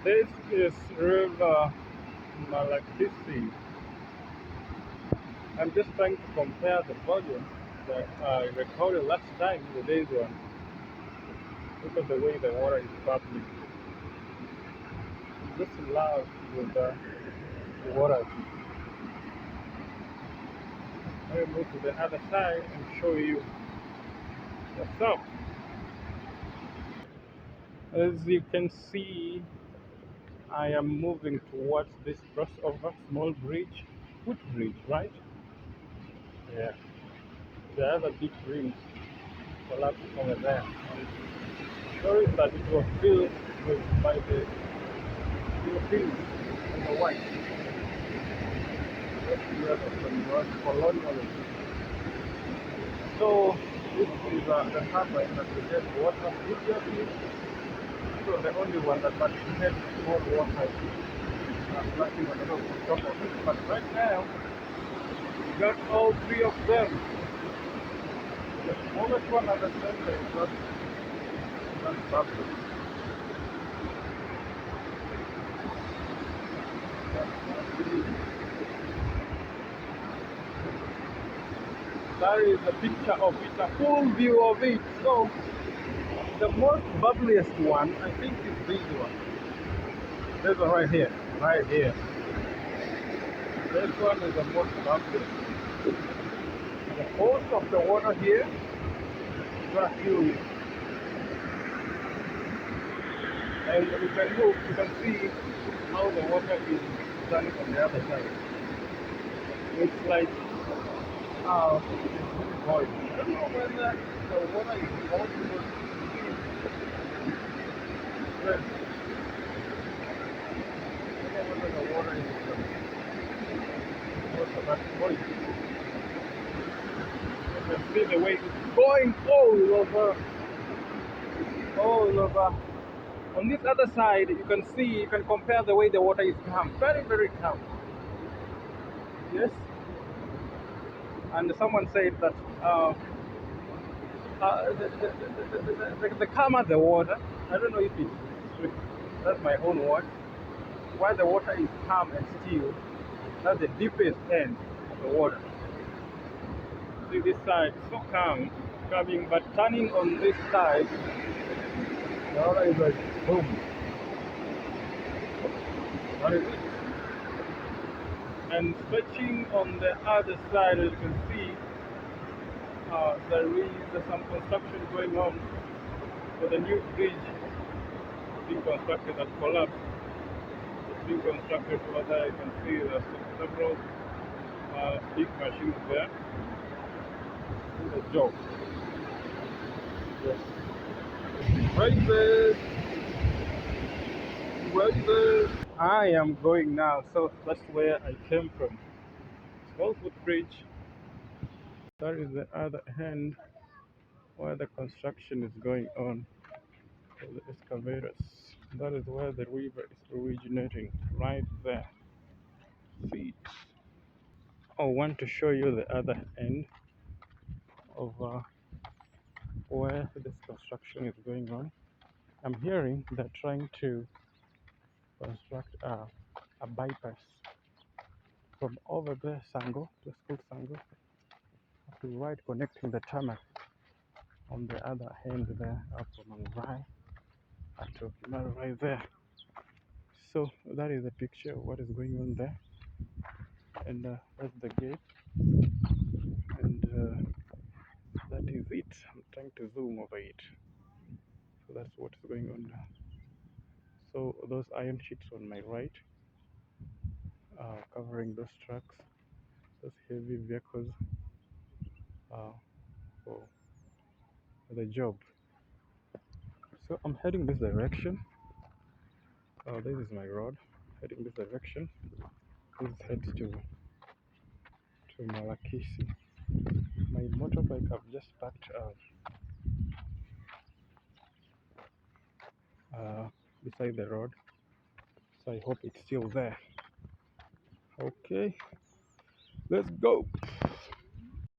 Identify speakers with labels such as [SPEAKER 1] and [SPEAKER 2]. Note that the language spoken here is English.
[SPEAKER 1] This is River Malakisi. I'm just trying to compare the volume that I recorded last time with this one. Look at the way the water is bubbling. It's just loud with the water. I will move to the other side and show you what's up. As you can see, I am moving towards this crossover small bridge, footbridge, right? Yeah. The other big bridge collapsed over there. Sorry that it was built by the Europeans and the white. That's years of colonialism. So this is the harbor that we get water immediately. So the only one that had more water is flashing on top of it. But right now we got all three of them. The smallest one at the center is not Bubbly. That is a picture of it, a full view of it. So the most bubbliest one, I think, is this one. This one right here, right here. This one is the most bubbliest. The most of the water here is right here. And if you can look, you can see how the water is running on the other side. It's like, it's boiling. I don't know whether the water is boiling or but I don't know whether the water is boiling. You can see the way it's going all over. On this other side, you can see, you can compare the way the water is calm. Very, very calm. Yes? And someone said that the calmer the water, I don't know if it's true, that's my own word, while the water is calm and still, that's the deepest end of the water. See this side, so calm, coming, but turning on this side, the water is like boom. What is it? And stretching on the other side, as you can see, there is some construction going on for the new bridge being constructed that collapsed. It's being constructed over there. You can see there's several big machines there. In the job. Yes. Races! Races! I am going now, so that's where I came from. Small footbridge. That is the other hand where the construction is going on for the excavators. That is where the river is originating, right there. See it. I want to show you the other end of where this construction is going on. I'm hearing they're trying to construct a bypass from over there, Sango, the school Sango, to right connecting the tarmac on the other hand there, up on right, to right there. So that is a picture of what is going on there, and that's the gate, and that is it. I'm trying to zoom over it. So that's what's going on now. So those iron sheets on my right, covering those trucks, those heavy vehicles for the job. So I'm heading this direction. This is my road, heading this direction. This heads to Malakisi. My motorbike I've just parked beside the road, so I hope it's still there. Okay, let's go.